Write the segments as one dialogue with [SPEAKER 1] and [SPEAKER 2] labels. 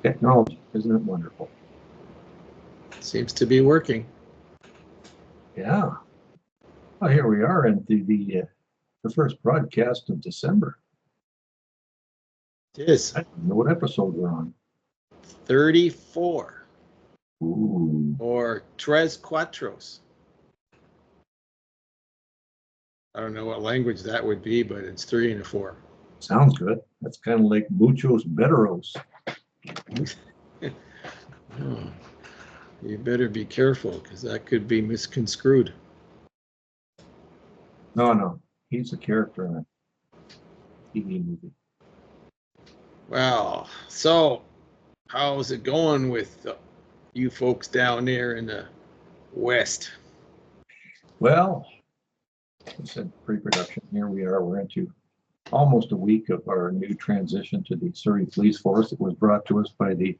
[SPEAKER 1] Technology, isn't it wonderful?
[SPEAKER 2] Seems to be working.
[SPEAKER 1] Yeah. Well, here we are into the first broadcast of December.
[SPEAKER 2] It is.
[SPEAKER 1] I don't know what episode we're on.
[SPEAKER 2] 34.
[SPEAKER 1] Ooh.
[SPEAKER 2] Or Tres Cuatros. I don't know what language that would be, but it's 3 and a 4.
[SPEAKER 1] Sounds good. That's kind of like muchos betteros.
[SPEAKER 2] Oh, you better be careful, because that could be misconstrued.
[SPEAKER 1] No. He's a character in a TV movie.
[SPEAKER 2] Well, so how's it going with you folks down there in the West?
[SPEAKER 1] Well, I said pre-production. Here we are. We're into almost a week of our new transition to the Surrey Police Force. It was brought to us by the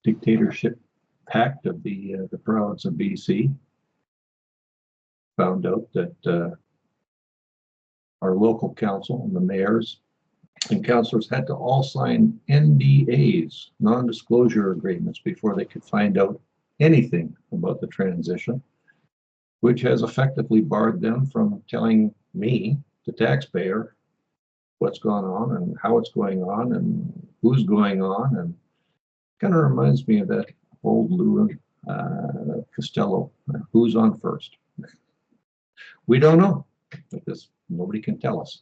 [SPEAKER 1] Dictatorship Pact of the province of BC. Found out that our local council and the mayors and councillors had to all sign NDAs, non-disclosure agreements, before they could find out anything about the transition, which has effectively barred them from telling me, the taxpayer, what's going on and how it's going on and who's going on. And kind of reminds me of that old Lou Costello, who's on first. We don't know, because nobody can tell us.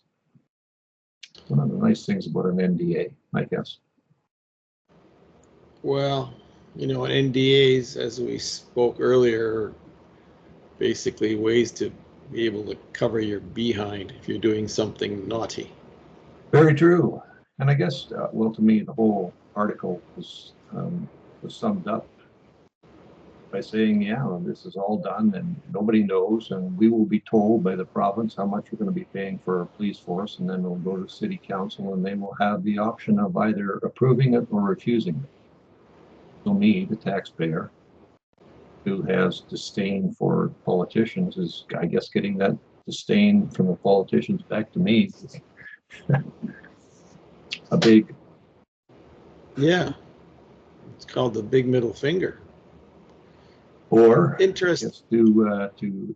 [SPEAKER 1] One of the nice things about an NDA, I guess.
[SPEAKER 2] Well, NDAs, as we spoke earlier, are basically ways to be able to cover your behind if you're doing something naughty.
[SPEAKER 1] Very true. And I guess, well, to me, the whole article was summed up by saying, yeah, this is all done and nobody knows, and we will be told by the province how much we're going to be paying for our police force, and then we'll go to city council and they will have the option of either approving it or refusing it. So me, the taxpayer, who has disdain for politicians, is, I guess, getting that disdain from the politicians back to me. A big...
[SPEAKER 2] Yeah. It's called the big middle finger.
[SPEAKER 1] Or
[SPEAKER 2] interesting
[SPEAKER 1] to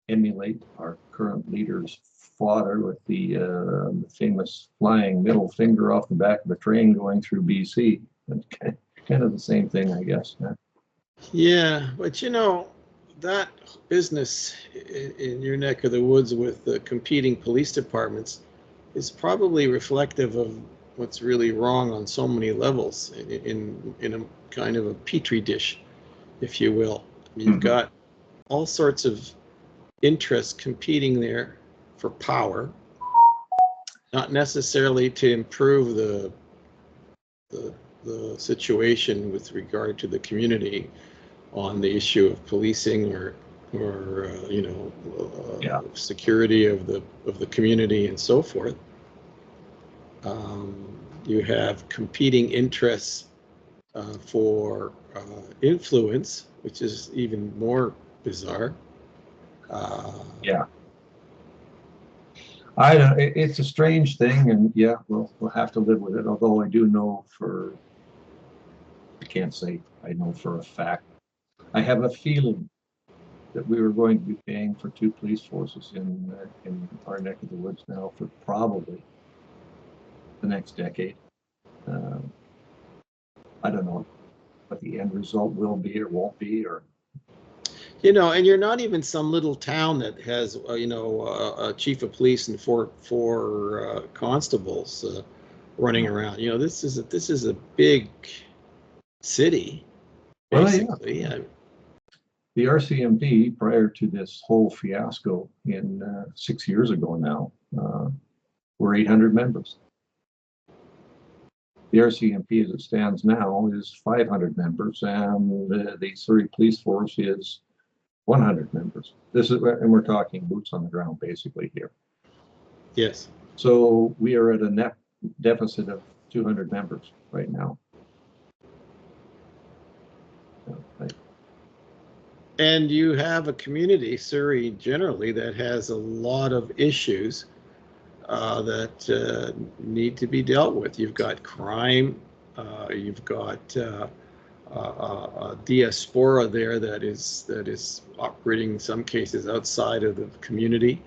[SPEAKER 1] emulate our current leader's father with the famous flying middle finger off the back of a train going through BC. That's kind of the same thing, I guess.
[SPEAKER 2] Yeah, but that business in your neck of the woods with the competing police departments is probably reflective of what's really wrong on so many levels in a kind of a petri dish, if you will. You've got all sorts of interests competing there for power, not necessarily to improve the situation with regard to the community on the issue of policing or security of the community and so forth. You have competing interests for influence, which is even more bizarre.
[SPEAKER 1] Yeah. I don't. It's a strange thing, and yeah, we'll have to live with it. Although I do know I can't say I know for a fact. I have a feeling that we were going to be paying for 2 police forces in our neck of the woods now for probably the next decade. I don't know what the end result will be or won't be, or
[SPEAKER 2] and you're not even some little town that has a chief of police and four constables running around. This is a big city, basically.
[SPEAKER 1] Well, yeah. The RCMP, prior to this whole fiasco in 6 years ago now, were 800 members. The RCMP, as it stands now, is 500 members, and the Surrey Police Force is 100 members. And we're talking boots on the ground, basically here.
[SPEAKER 2] Yes.
[SPEAKER 1] So we are at a net deficit of 200 members right now.
[SPEAKER 2] And you have a community, Surrey generally, that has a lot of issues that need to be dealt with. You've got crime, you've got a diaspora there that is operating in some cases outside of the community.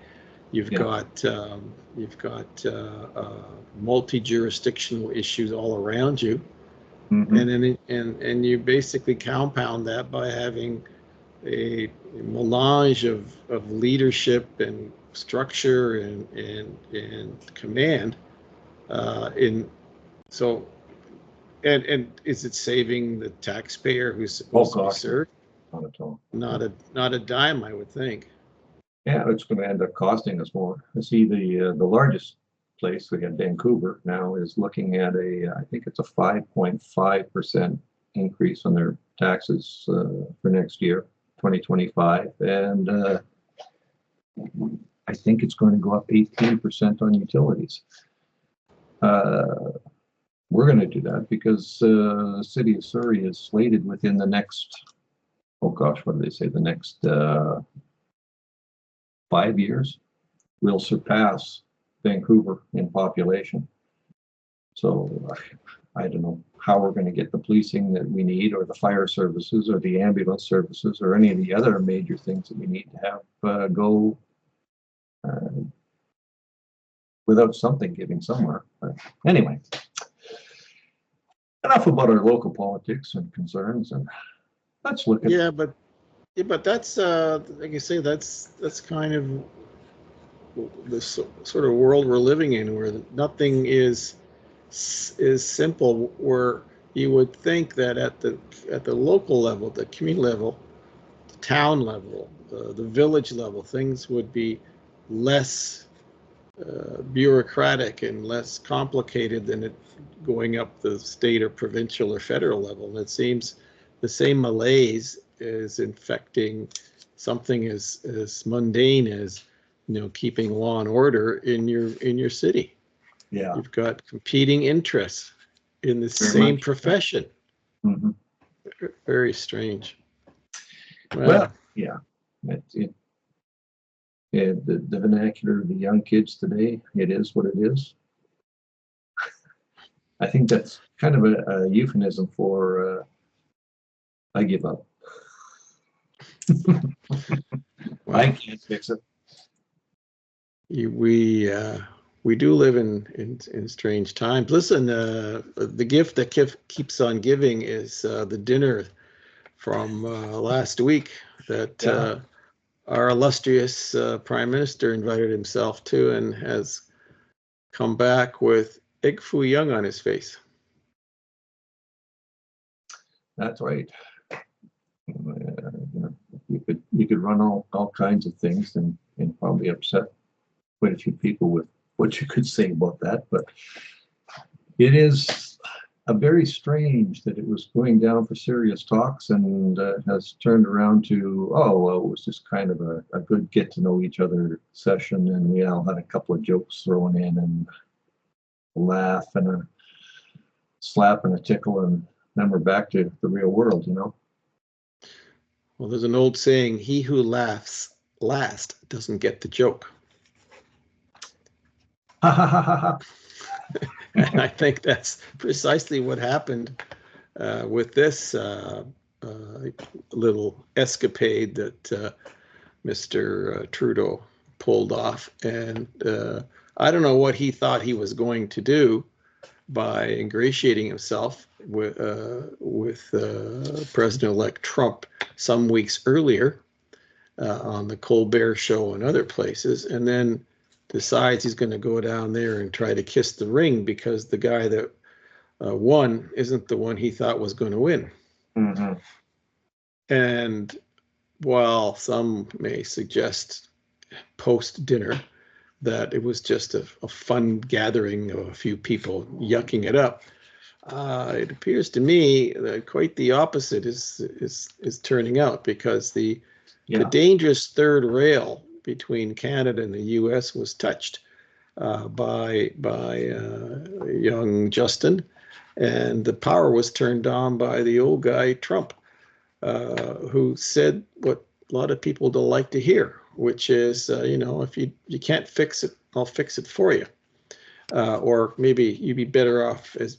[SPEAKER 2] You've got multi-jurisdictional issues all around you, and you basically compound that by having a melange of leadership and structure and command and is it saving the taxpayer who's supposed to be served?
[SPEAKER 1] Not at all.
[SPEAKER 2] Not a dime, I would think.
[SPEAKER 1] Yeah, it's going to end up costing us more. I see the largest place we have, Vancouver, now is looking at I think it's a 5.5% increase on their taxes for next year, 2025, and I think it's going to go up 18% on utilities. We're going to do that because the city of Surrey is slated within the next, oh gosh, what do they say, the next 5 years, will surpass Vancouver in population. So I don't know how we're going to get the policing that we need, or the fire services, or the ambulance services, or any of the other major things that we need to have go without something giving somewhere. But anyway, enough about our local politics and concerns, and let's look at
[SPEAKER 2] but that's like you say, that's kind of the sort of world we're living in, where nothing is simple. Where you would think that at the local level, the community level, the town level, the village level, things would be less bureaucratic and less complicated than it going up the state or provincial or federal level. And it seems the same malaise is infecting something as mundane as, keeping law and order in your city.
[SPEAKER 1] Yeah,
[SPEAKER 2] you've got competing interests in the same profession.
[SPEAKER 1] Mm-hmm.
[SPEAKER 2] Very strange.
[SPEAKER 1] Well, yeah, the vernacular of the young kids today, it is what it is. I think that's kind of a euphemism for I give up. I can't fix it.
[SPEAKER 2] We do live in strange times. Listen, the gift that keeps on giving is the dinner from last week that our illustrious Prime Minister invited himself to, and has come back with egg foo young on his face.
[SPEAKER 1] That's right. You could run all kinds of things and probably upset quite a few people with what you could say about that, but it is very strange that it was going down for serious talks and has turned around to, oh, well, it was just kind of a good get to know each other session, and we all had a couple of jokes thrown in and a laugh and a slap and a tickle, and then we're back to the real world, Well,
[SPEAKER 2] there's an old saying, he who laughs last doesn't get the joke.
[SPEAKER 1] Ha ha ha ha ha.
[SPEAKER 2] And I think that's precisely what happened with this little escapade that Mr. Trudeau pulled off. And I don't know what he thought he was going to do by ingratiating himself with President-elect Trump some weeks earlier on the Colbert Show and other places, and then decides he's going to go down there and try to kiss the ring because the guy that won isn't the one he thought was going to win.
[SPEAKER 1] Mm-hmm.
[SPEAKER 2] And while some may suggest post-dinner that it was just a fun gathering of a few people yucking it up, it appears to me that quite the opposite is turning out, because the dangerous third rail between Canada and the U.S. was touched by young Justin, and the power was turned on by the old guy Trump, who said what a lot of people don't like to hear, which is, if you can't fix it I'll fix it for you. Or maybe you'd be better off as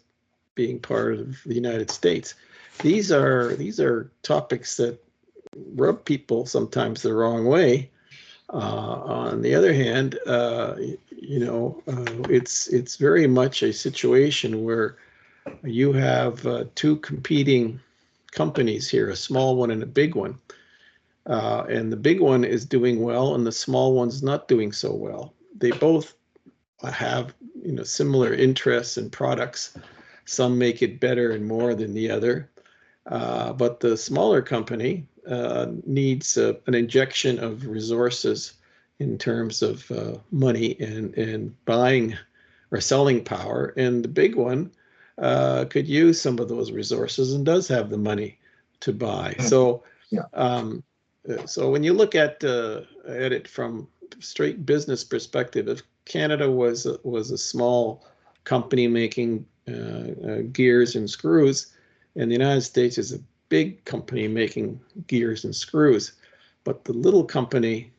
[SPEAKER 2] being part of the United States. These are topics that rub people sometimes the wrong way. On the other hand, it's very much a situation where you have two competing companies here, a small one and a big one. And the big one is doing well, and the small one's not doing so well. They both have, similar interests and products. Some make it better and more than the other. But the smaller company needs an injection of resources in terms of money and buying or selling power. And the big one could use some of those resources and does have the money to buy. So, so when you look at it from straight business perspective, if Canada was a small company making gears and screws, and the United States is a big company making gears and screws, but the little company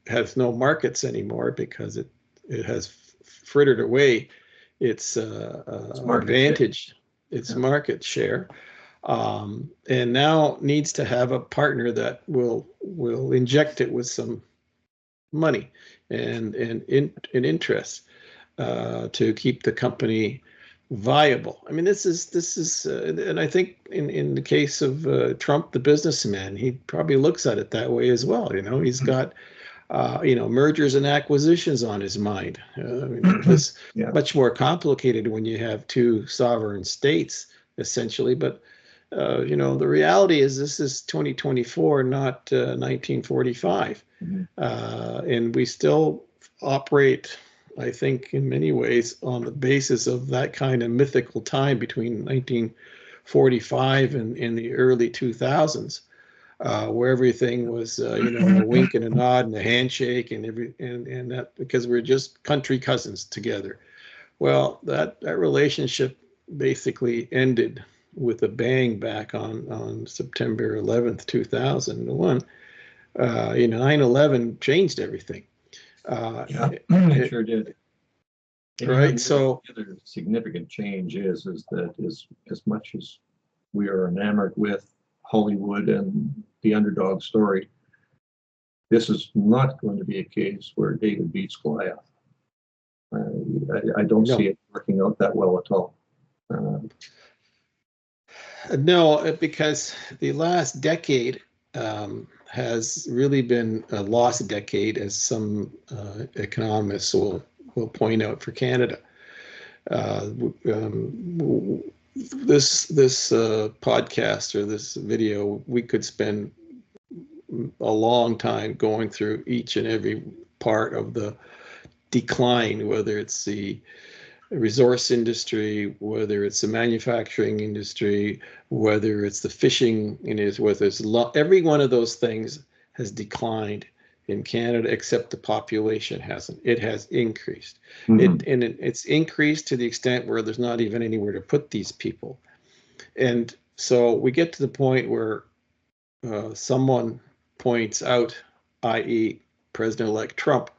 [SPEAKER 2] has no markets anymore because it has frittered away its advantage, its market share, and now needs to have a partner that will inject it with some money and interest to keep the company viable. I mean, this is, and I think in the case of Trump, the businessman, he probably looks at it that way as well. He's got mergers and acquisitions on his mind. I mean, this much more complicated when you have two sovereign states essentially, but the reality is this is 2024, not 1945, and we still operate, I think, in many ways on the basis of that kind of mythical time between 1945 and the early 2000s, where everything was, a wink and a nod and a handshake and and that because we're just country cousins together. Well, that relationship basically ended with a bang back on September 11th, 2001. 9/11 changed everything.
[SPEAKER 1] It sure did.
[SPEAKER 2] Right. So
[SPEAKER 1] the other significant change is that as much as we are enamored with Hollywood and the underdog story, this is not going to be a case where David beats Goliath. I don't see it working out that well at all.
[SPEAKER 2] No, because the last decade has really been a lost decade, as some economists will point out for Canada. This podcast or this video, we could spend a long time going through each and every part of the decline, whether it's the resource industry, whether it's the manufacturing industry, whether it's the fishing industry, whether it's every one of those things has declined in Canada, except the population hasn't. It has increased. It's increased to the extent where there's not even anywhere to put these people. And so we get to the point where someone points out, i.e. President-elect Trump,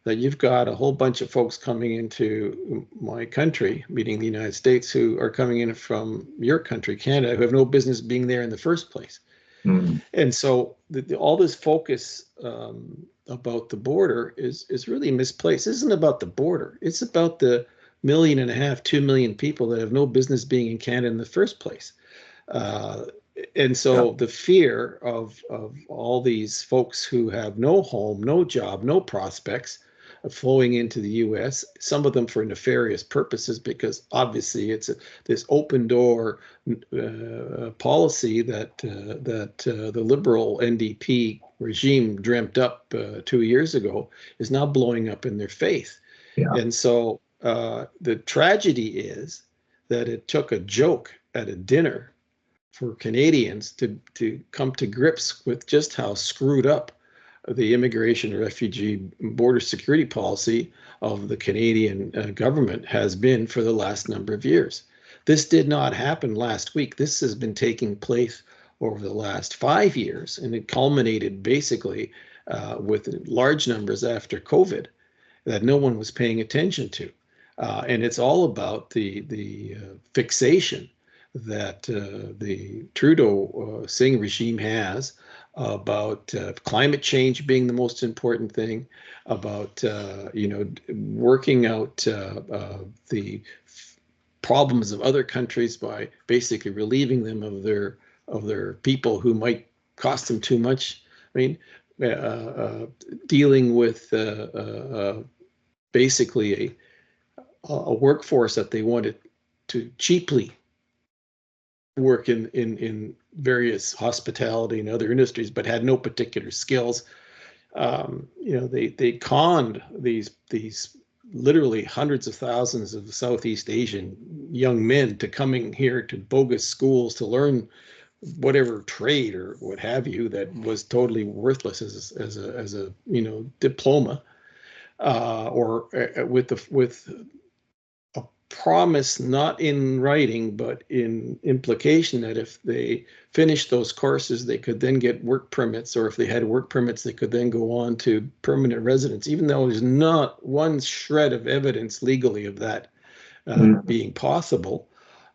[SPEAKER 2] that you've got a whole bunch of folks coming into my country, meaning the United States, who are coming in from your country, Canada, who have no business being there in the first place. And so all this focus about the border is really misplaced. It isn't about the border. It's about the 1.5 million, 2 million people that have no business being in Canada in the first place. And so the fear of all these folks who have no home, no job, no prospects, flowing into the U.S., some of them for nefarious purposes, because obviously it's this open door policy that the Liberal NDP regime dreamt up 2 years ago is now blowing up in their face. And so the tragedy is that it took a joke at a dinner for Canadians to come to grips with just how screwed up the immigration, refugee, border security policy of the Canadian government has been for the last number of years. This did not happen last week. This has been taking place over the last 5 years, and it culminated basically with large numbers after COVID. that no one was paying attention to. And it's all about the fixation that the Trudeau Singh regime has about climate change being the most important thing, about working out the problems of other countries by basically relieving them of their people who might cost them too much. I mean, dealing with basically a workforce that they wanted to cheaply work in various hospitality and other industries, but had no particular skills. They conned these literally hundreds of thousands of Southeast Asian young men to coming here to bogus schools to learn whatever trade or what have you that was totally worthless as a diploma, or with a promise not in writing but in implication that if they finished those courses they could then get work permits, or if they had work permits they could then go on to permanent residence, even though there's not one shred of evidence legally of that being possible,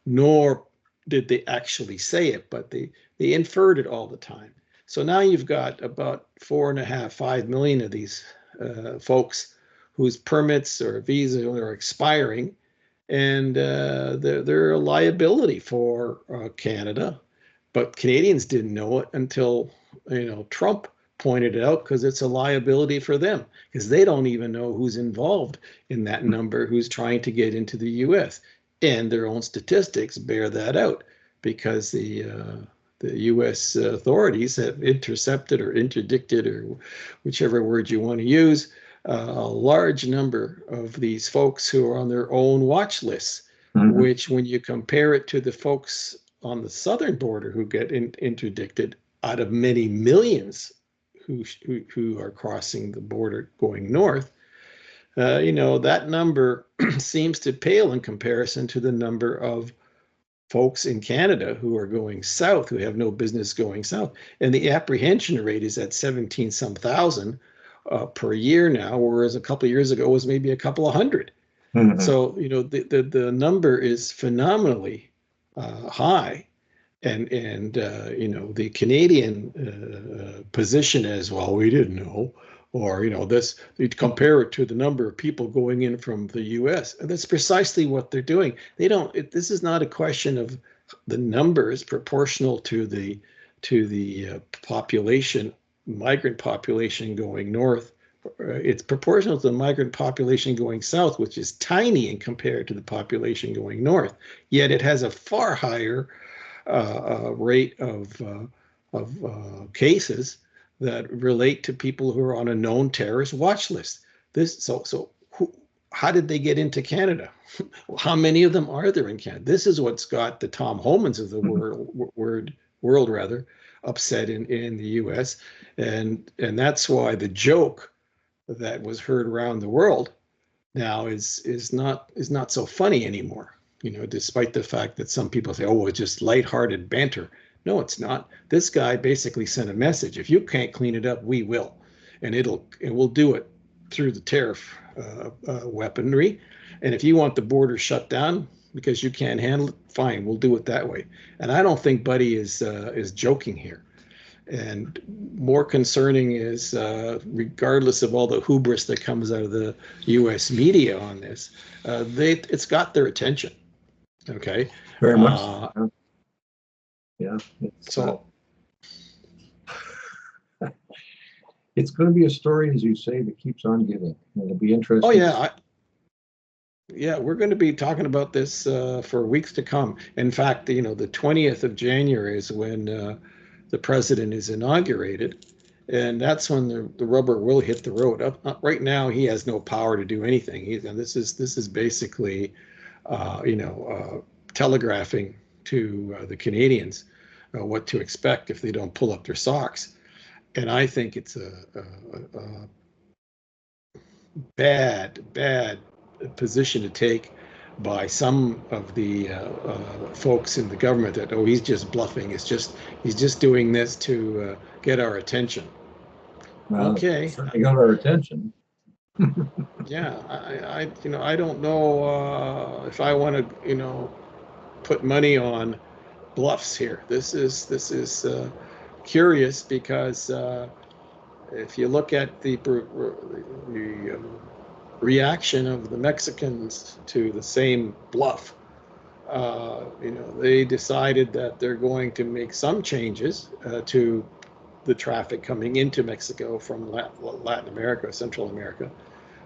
[SPEAKER 2] nor did they actually say it, but they inferred it all the time. So now you've got about 4.5 million of these folks whose permits or visas are expiring, and they're a liability for Canada. But Canadians didn't know it until Trump pointed it out, because it's a liability for them, because they don't even know who's involved in that number who's trying to get into the U.S. And their own statistics bear that out, because the U.S. authorities have intercepted or interdicted, or whichever word you want to use, a large number of these folks who are on their own watch lists, which when you compare it to the folks on the southern border who get interdicted, out of many millions who are crossing the border going north, that number seems to pale in comparison to the number of folks in Canada who are going south, who have no business going south. And the apprehension rate is at 17-some thousand per year now, whereas a couple of years ago was maybe a couple of hundred. So, the number is phenomenally high. And the Canadian position is, well, we didn't know, or this, you compare it to the number of people going in from the U.S. And that's precisely what they're doing. They don't. This is not a question of the numbers proportional to the population, migrant population going north. It's proportional to the migrant population going south, which is tiny in compared to the population going north. Yet it has a far higher rate of cases that relate to people who are on a known terrorist watch list. How did they get into Canada? How many of them are there in Canada? This is what's got the Tom Homans of the world rather upset in the U.S. and that's why the joke that was heard around the world now is not so funny anymore. Despite the fact that some people say, oh, it's just lighthearted banter. No, it's not. This guy basically sent a message. If you can't clean it up, we will. And we'll do it through the tariff weaponry. And if you want the border shut down because you can't handle it, fine, we'll do it that way. And I don't think Buddy is joking here. And more concerning is, regardless of all the hubris that comes out of the U.S. media on this, it's got their attention. Okay.
[SPEAKER 1] Very much. Yeah. It's going to be a story, as you say, that keeps on giving. It'll be interesting.
[SPEAKER 2] Oh yeah. We're going to be talking about this for weeks to come. In fact, the 20th of January is when the president is inaugurated, and that's when the rubber will hit the road. Right now, he has no power to do anything. This is basically, telegraphing to the Canadians what to expect if they don't pull up their socks. And I think it's a bad position to take by some of the folks in the government that, oh, he's just bluffing. He's just doing this to get our attention.
[SPEAKER 1] Well,
[SPEAKER 2] okay.
[SPEAKER 1] Certainly got our attention.
[SPEAKER 2] Yeah, I don't know if I want to, put money on bluffs here. This is curious because if you look at the reaction of the Mexicans to the same bluff, they decided that they're going to make some changes to the traffic coming into Mexico from Latin America, Central America.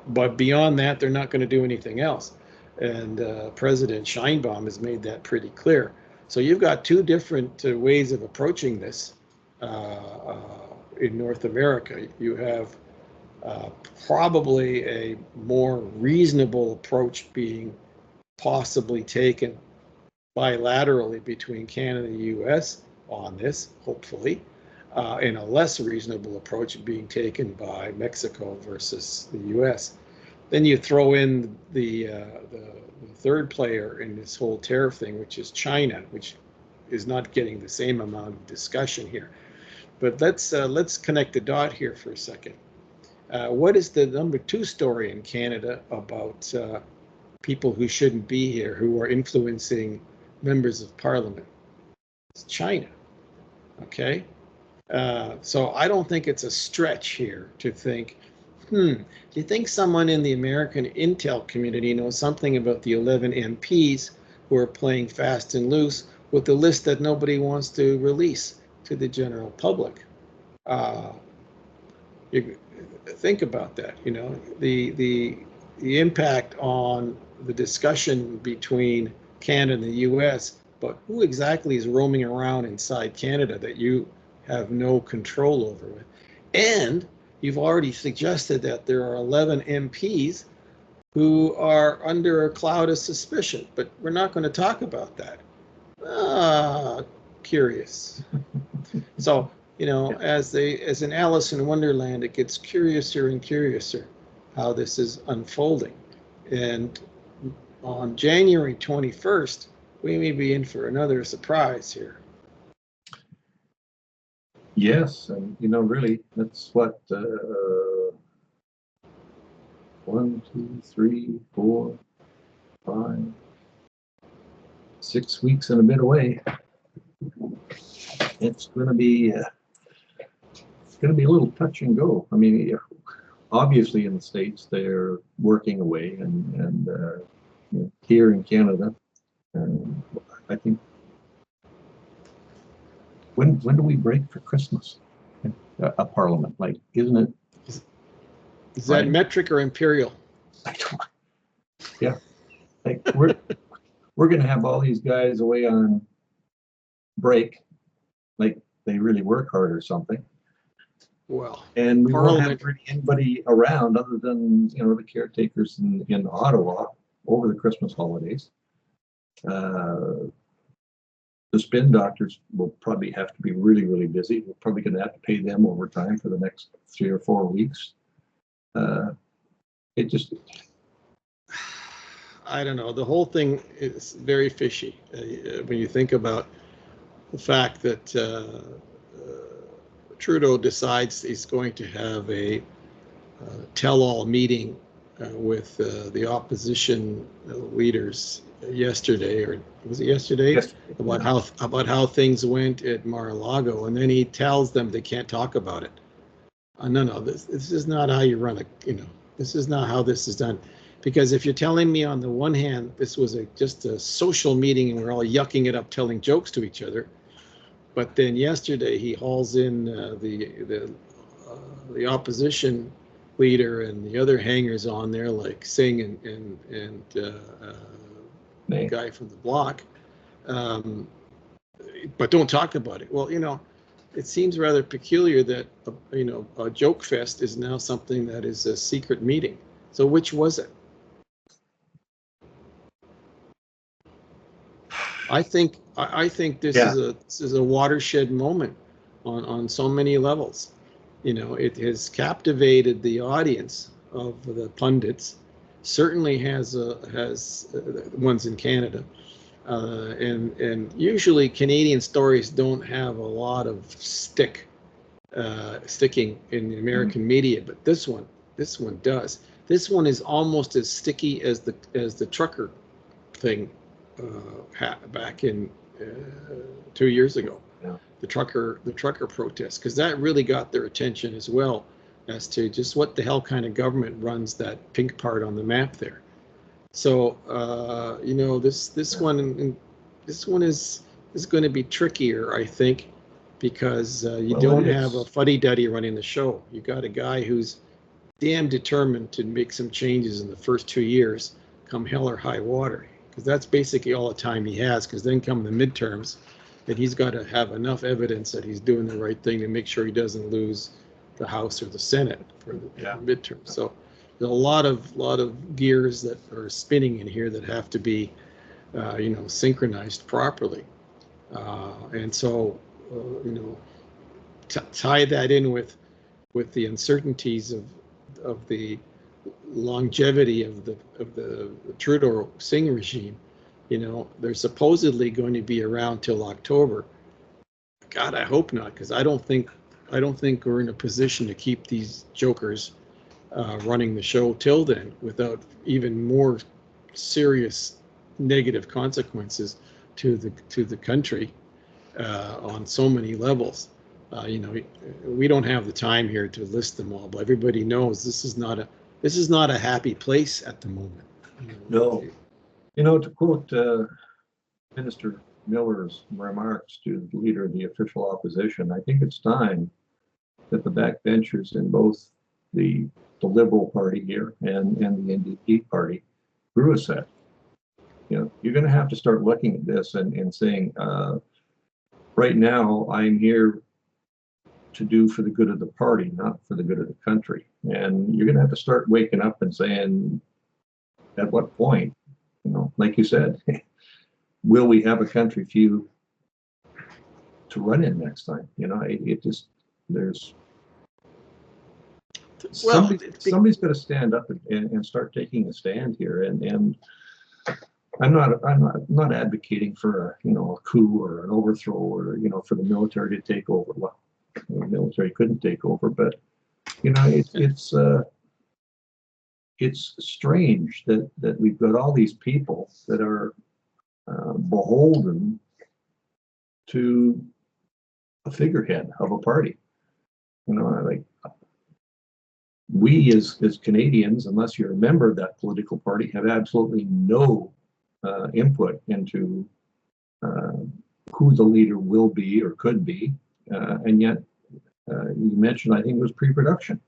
[SPEAKER 2] But beyond that, they're not going to do anything else. And President Scheinbaum has made that pretty clear. So you've got two different ways of approaching this in North America. You have uh, probably a more reasonable approach being possibly taken bilaterally between Canada and the US on this, hopefully, and a less reasonable approach being taken by Mexico versus the US. Then you throw in the third player in this whole tariff thing, which is China, which is not getting the same amount of discussion here. But let's connect the dot here for a second. What is the number two story in Canada about people who shouldn't be here, who are influencing members of parliament? It's China. Okay. So I don't think it's a stretch here to think, do you think someone in the American intel community knows something about the 11 MPs who are playing fast and loose with the list that nobody wants to release to the general public? You think about that. The impact on the discussion between Canada and the U.S., but who exactly is roaming around inside Canada that you have no control over with? And you've already suggested that there are 11 MPs who are under a cloud of suspicion, but we're not going to talk about that. Curious. So, as in Alice in Wonderland, it gets curiouser and curiouser how this is unfolding. And on January 21st, we may be in for another surprise here.
[SPEAKER 1] Yes, and really, that's what 1, 2, 3, 4, 5, 6 weeks and a bit away. It's going to be a little touch and go. I mean, obviously in the States they're working away, and here in Canada, I think. When do we break for Christmas? A parliament, like, isn't it?
[SPEAKER 2] Is that metric or imperial?
[SPEAKER 1] Yeah, like we're going to have all these guys away on break, like they really work hard or something.
[SPEAKER 2] Well,
[SPEAKER 1] and we won't have really anybody around other than the caretakers in Ottawa over the Christmas holidays. The spin doctors will probably have to be really, really busy. We're probably going to have to pay them overtime for the next 3 or 4 weeks. It just,
[SPEAKER 2] I don't know. The whole thing is very fishy when you think about the fact that Trudeau decides he's going to have a tell-all meeting with the opposition leaders yesterday, or was it yesterday?
[SPEAKER 1] Yes.
[SPEAKER 2] About how things went at Mar A Lago, and then he tells them they can't talk about it. No, this is not how you run this is not how this is done. Because if you're telling me on the one hand this was just a social meeting and we're all yucking it up, telling jokes to each other, but then yesterday he hauls in the opposition leader and the other hangers on there like Singh and the guy from the block, but don't talk about it. Well, it seems rather peculiar that a joke fest is now something that is a secret meeting. So which was it? I think this is a watershed moment on so many levels. It has captivated the audience of the pundits. Certainly has ones in Canada, and usually Canadian stories don't have a lot of sticking in the American media, but this one does. This one is almost as sticky as the trucker thing back in 2 years ago.
[SPEAKER 1] Yeah.
[SPEAKER 2] The trucker protest, because that really got their attention as well, as to just what the hell kind of government runs that pink part on the map there. So you know, this one is going to be trickier, I think, because you don't have a fuddy-duddy running the show. You got a guy who's damn determined to make some changes in the first 2 years, come hell or high water, because that's basically all the time he has. Because then come the midterms, and he's got to have enough evidence that he's doing the right thing to make sure he doesn't lose the House or the Senate for the midterms. So there's a lot of gears that are spinning in here that have to be, you know, synchronized properly, and so you know, tie that in with the uncertainties of the longevity of the Trudeau Singh regime. You know, they're supposedly going to be around till October. God, I hope not, because I don't think we're in a position to keep these jokers running the show till then without even more serious negative consequences to the country on so many levels. You know, we don't have the time here to list them all, but everybody knows this is not a happy place at the moment.
[SPEAKER 1] No, you know, to quote Minister Miller's remarks to the leader of the official opposition, I think it's time that the backbenchers in both the Liberal Party here and the NDP party grew a set. You know, you're going to have to start looking at this and saying, right now, I'm here to do for the good of the party, not for the good of the country. And you're going to have to start waking up and saying, at what point, you know, like you said, will we have a country for you to run in next time? You know, it just, there's somebody's got to stand up and start taking a stand here. And I'm not advocating for a coup or an overthrow or for the military to take over. Well, the military couldn't take over, but it's strange that we've got all these people that are beholden to a figurehead of a party. Like we as Canadians, unless you're a member of that political party, have absolutely no input into who the leader will be or could be, and yet you mentioned, I think it was pre-production.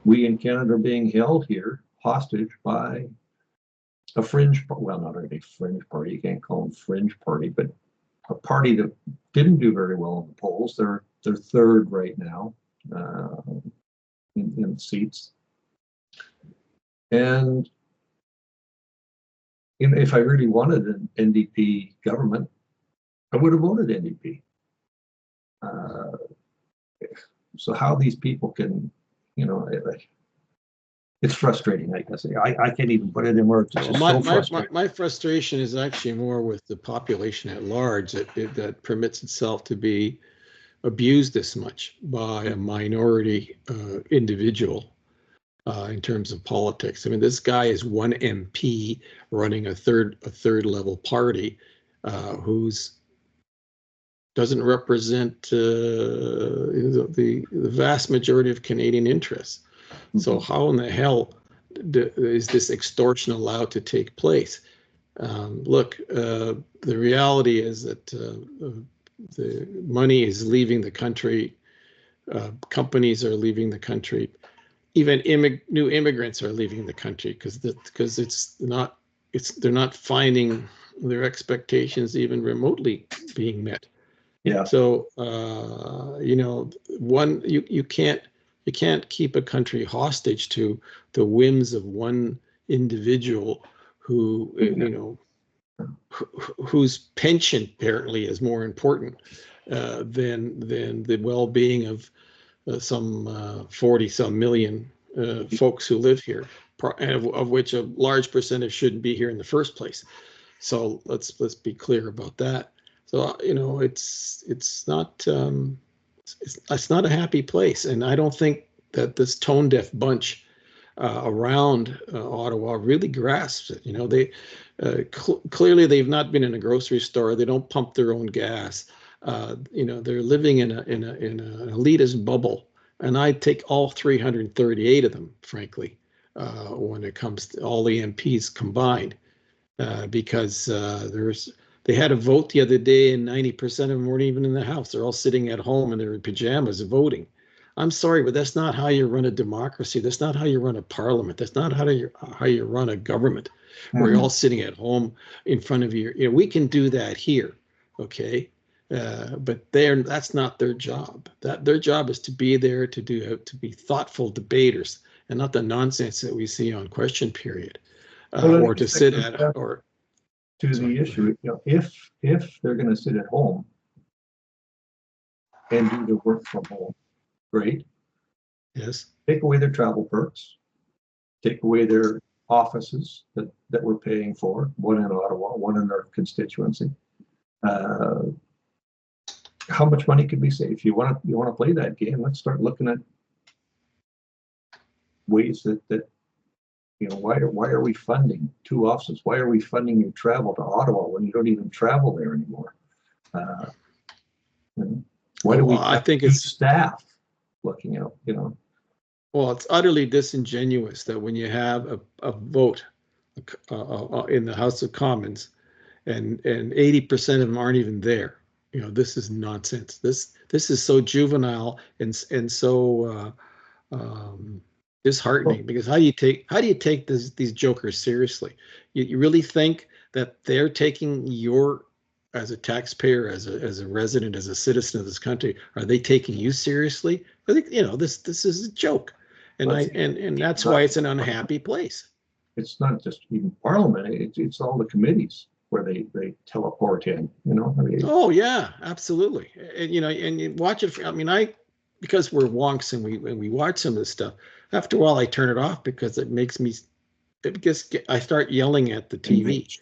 [SPEAKER 1] We in Canada are being held here hostage by a fringe, well, not really fringe party, you can't call them fringe party, but a party that didn't do very well in the polls. They're third right now in seats. And if I really wanted an NDP government, I would have voted NDP. So how these people can, it's frustrating, I guess. I can't even put it in words. It's just so frustrating.
[SPEAKER 2] My frustration is actually more with the population at large that permits itself to be abused this much by a minority individual in terms of politics. I mean, this guy is one MP running a third level party who's doesn't represent the vast majority of Canadian interests. Mm-hmm. So how in the hell is this extortion allowed to take place? Look, the reality is that the money is leaving the country. Companies are leaving the country. Even new immigrants are leaving the country because they're not finding their expectations even remotely being met.
[SPEAKER 1] Yeah.
[SPEAKER 2] So you can't keep a country hostage to the whims of one individual who whose pension apparently is more important than the well-being of some 40-some million folks who live here, of which a large percentage shouldn't be here in the first place. So let's be clear about that. So it's not a happy place, and I don't think that this tone-deaf bunch around Ottawa really grasps it. You know, they clearly they've not been in a grocery store. They don't pump their own gas. You know, they're living in an elitist bubble, and I take all 338 of them, frankly, when it comes to all the MPs combined, because they had a vote the other day, and 90% of them weren't even in the House. They're all sitting at home in their pajamas voting. I'm sorry, but that's not how you run a democracy. That's not how you run a parliament. That's not how you run a government, where you're all sitting at home in front of you. You know, we can do that here, okay? But that's not their job. Their job is to be there to be thoughtful debaters, and not the nonsense that we see on question period, or to sit at or.
[SPEAKER 1] To the issue, you know, if they're going to sit at home and do the work from home, great.
[SPEAKER 2] Yes.
[SPEAKER 1] Take away their travel perks, take away their offices that we're paying for, one in Ottawa, one in our constituency. How much money could we save? If you want to play that game, let's start looking at ways that you know, why are we funding 2 offices? Why are we funding your travel to Ottawa when you don't even travel there anymore? You know, why do we have
[SPEAKER 2] I think it's
[SPEAKER 1] staff looking out, you know?
[SPEAKER 2] Well, it's utterly disingenuous that when you have a vote in the House of Commons, and 80% of them aren't even there. You know, this is nonsense. This is so juvenile and so disheartening, because how do you take these jokers seriously? You really think that they're taking your, as a taxpayer, as a resident, as a citizen of this country, are they taking you seriously? I think, you know, this is a joke, and that's why it's an unhappy place.
[SPEAKER 1] It's not just even Parliament; it's all the committees where they teleport in. You know. I mean,
[SPEAKER 2] oh yeah, absolutely. And you know, and you watch it. I mean, because we're wonks and we watch some of this stuff. After a while, I turn it off because it makes me. I start yelling at the TV.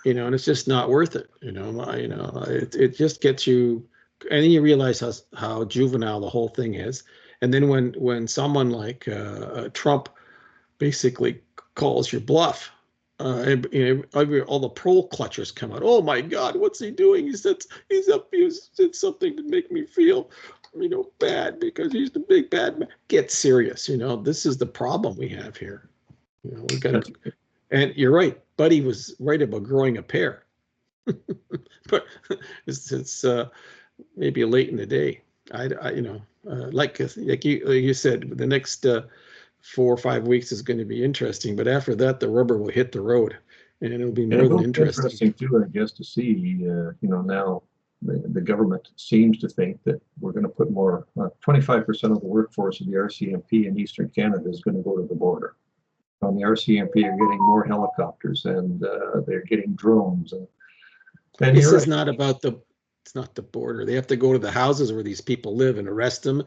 [SPEAKER 2] You know, and it's just not worth it. You know, it just gets you, and then you realize how juvenile the whole thing is. And then when someone like Trump basically calls your bluff, you know, all the poll clutchers come out. Oh my God, what's he doing? He said something to make me feel, you know, bad because he's the big bad man. Get serious. You know, this is the problem we have here. You know, we got to. And you're right. Buddy was right about growing a pair, but it's maybe late in the day. You know, like you said, the next 4 or 5 weeks is going to be interesting, but after that, the rubber will hit the road, and it'll be more than interesting.
[SPEAKER 1] Too, I guess, to see. You know, now the government seems to think that we're going to put more. 25% of the workforce of the RCMP in Eastern Canada is going to go to the border. On the RCMP are getting more helicopters, and they're getting drones. And
[SPEAKER 2] this is not about it's not the border. They have to go to the houses where these people live and arrest them,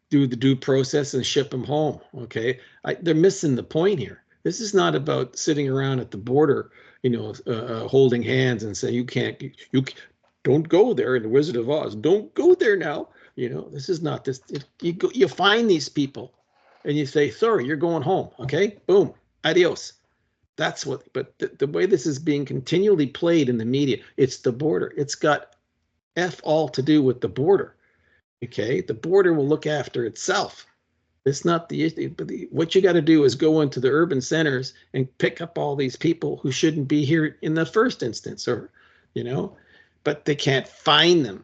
[SPEAKER 2] do the due process, and ship them home. Okay, they're missing the point here. This is not about sitting around at the border, you know, holding hands and saying you don't go there in the Wizard of Oz. Don't go there now. You know, this is not this. You find these people. And you say, sorry, you're going home. Okay, boom, adios. That's what, but the way this is being continually played in the media, it's the border. It's got F all to do with the border. Okay, the border will look after itself. It's not the issue. But what you got to do is go into the urban centers and pick up all these people who shouldn't be here in the first instance, or, you know, but they can't find them.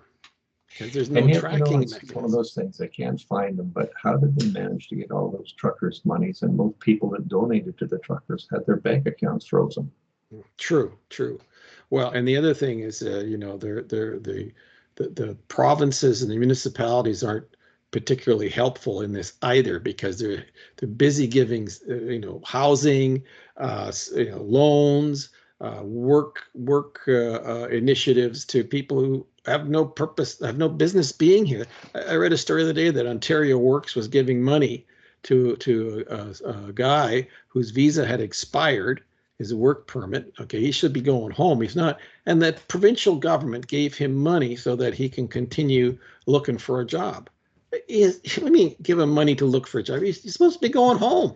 [SPEAKER 2] Because there's no tracking mechanism.
[SPEAKER 1] It's one of those things, they can't find them, but how did they manage to get all those truckers' monies? And most people that donated to the truckers had their bank accounts frozen.
[SPEAKER 2] True. Well, and the other thing is, you know, the provinces and the municipalities aren't particularly helpful in this either, because they're busy giving, you know, housing, you know, loans, work initiatives to people who have no purpose, have no business being here. I read a story the other day that Ontario Works was giving money to a guy whose visa had expired, his work permit. Okay, he should be going home. He's not. And the provincial government gave him money so that he can continue looking for a job. What do you mean give him money to look for a job? He's supposed to be going home.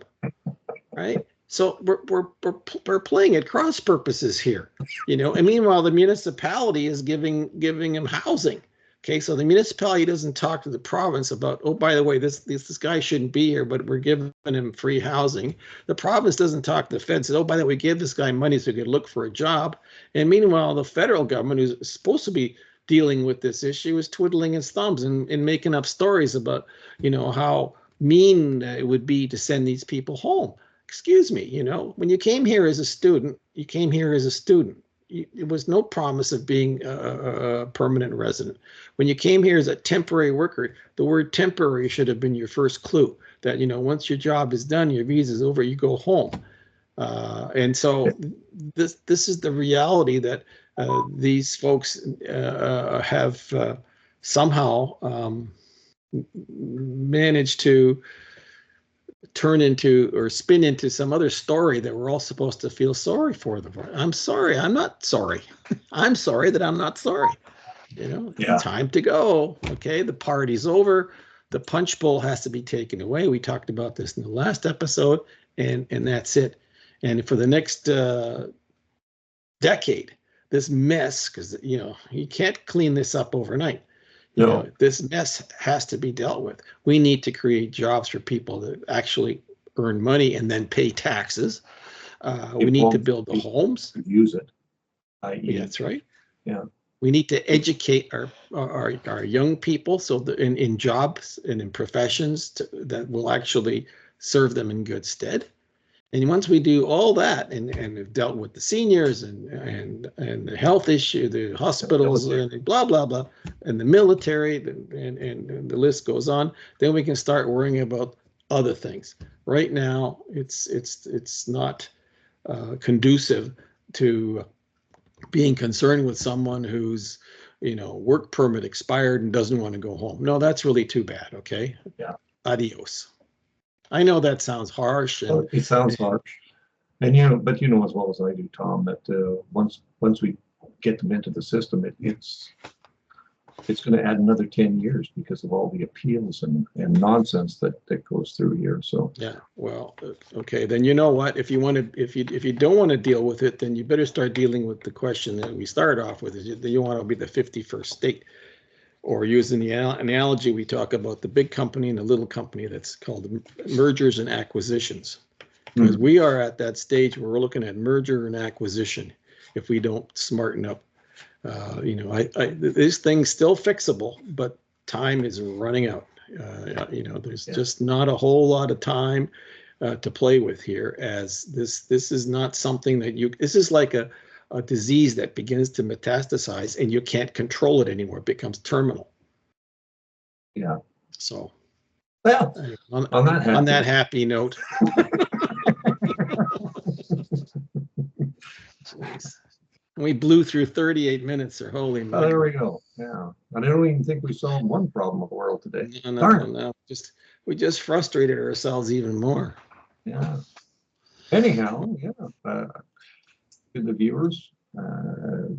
[SPEAKER 2] right? So we're playing at cross purposes here, and meanwhile the municipality is giving him housing. Okay, so the municipality doesn't talk to the province about, oh, by the way, this guy shouldn't be here, but we're giving him free housing. The province doesn't talk to the feds, says, oh, by the way, give this guy money so he could look for a job. And meanwhile, the federal government, who's supposed to be dealing with this issue, is twiddling its thumbs and making up stories about, how mean it would be to send these people home. Excuse me, when you came here as a student, you came here as a student. It was no promise of being a permanent resident. When you came here as a temporary worker, the word temporary should have been your first clue that, once your job is done, your visa is over, you go home. And so this is the reality that these folks have somehow managed to turn into or spin into some other story that we're all supposed to feel sorry for them. I'm sorry. I'm not sorry. I'm sorry that I'm not sorry. It's time to go. Okay. The party's over. The punch bowl has to be taken away. We talked about this in the last episode, and that's it. And for the next decade, this mess, because, you can't clean this up overnight. This mess has to be dealt with. We need to create jobs for people that actually earn money and then pay taxes. We need to build the homes.
[SPEAKER 1] Use it.
[SPEAKER 2] Yeah, that's right.
[SPEAKER 1] Yeah.
[SPEAKER 2] We need to educate our young people so that in jobs and in professions that will actually serve them in good stead. And once we do all that and have dealt with the seniors and the health issue, the hospitals and blah, blah, blah, and the military and the list goes on, then we can start worrying about other things. Right now, it's not conducive to being concerned with someone whose work permit expired and doesn't want to go home. No, that's really too bad. Okay.
[SPEAKER 1] Yeah.
[SPEAKER 2] Adios. I know that sounds harsh.
[SPEAKER 1] It sounds harsh, and but as well as I do, Tom, that once we get them into the system, it's going to add another 10 years because of all the appeals and nonsense that goes through here. So
[SPEAKER 2] yeah, well, okay, then you know what? If you don't want to deal with it, then you better start dealing with the question that we started off with: is that you want to be the 51st state. Or using the analogy, we talk about the big company and the little company that's called mergers and acquisitions. Because we are at that stage where we're looking at merger and acquisition if we don't smarten up. This thing's still fixable, but time is running out. There's just not a whole lot of time to play with here, as this is not something that this is like a disease that begins to metastasize and you can't control it anymore. It becomes terminal.
[SPEAKER 1] Yeah.
[SPEAKER 2] So,
[SPEAKER 1] well,
[SPEAKER 2] on that happy note. We blew through 38 minutes, or holy moly.
[SPEAKER 1] Oh, there we go. Yeah. And I don't even think we solved one problem of the world today.
[SPEAKER 2] No. We just frustrated ourselves even more.
[SPEAKER 1] Yeah. Anyhow, to the viewers,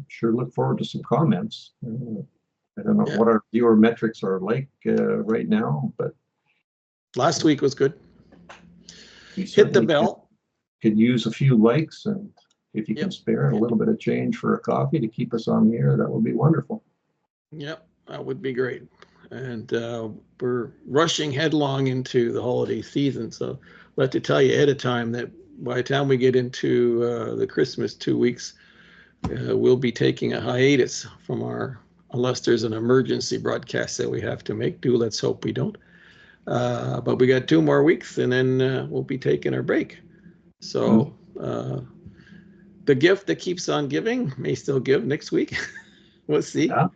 [SPEAKER 1] sure look forward to some comments. I don't know what our viewer metrics are like right now, but
[SPEAKER 2] last week was good. Hit the bell.
[SPEAKER 1] Could use a few likes, and if you can spare a little bit of change for a coffee to keep us on the air, that would be wonderful.
[SPEAKER 2] Yep, that would be great. And we're rushing headlong into the holiday season, so I'd like to tell you ahead of time that by the time we get into the Christmas 2 weeks, we'll be taking a hiatus from unless there's an emergency broadcast that we have to make. Let's hope we don't. But we got 2 more weeks, and then we'll be taking our break. So the gift that keeps on giving may still give next week. We'll see.
[SPEAKER 1] Yeah.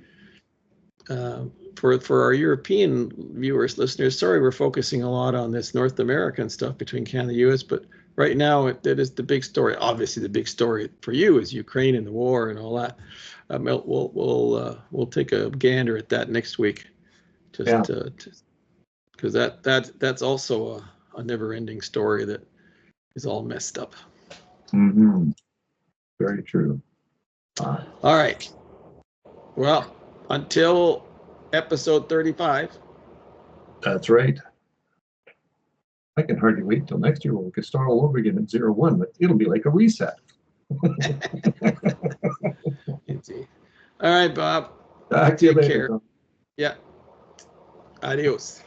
[SPEAKER 2] For our European viewers, listeners, sorry we're focusing a lot on this North American stuff between Canada and the U.S., but right now that is the big story. Obviously, the big story for you is Ukraine and the war and all that. We'll take a gander at that next week, because that's also a never-ending story that is all messed up.
[SPEAKER 1] Mm-hmm. Very true.
[SPEAKER 2] All right. Well, until episode 35.
[SPEAKER 1] That's right. I can hardly wait till next year when we can start all over again at 0-1, but it'll be like a reset.
[SPEAKER 2] Indeed. All right, Bob.
[SPEAKER 1] Back to you
[SPEAKER 2] Take
[SPEAKER 1] later,
[SPEAKER 2] care.
[SPEAKER 1] Tom.
[SPEAKER 2] Yeah. Adios.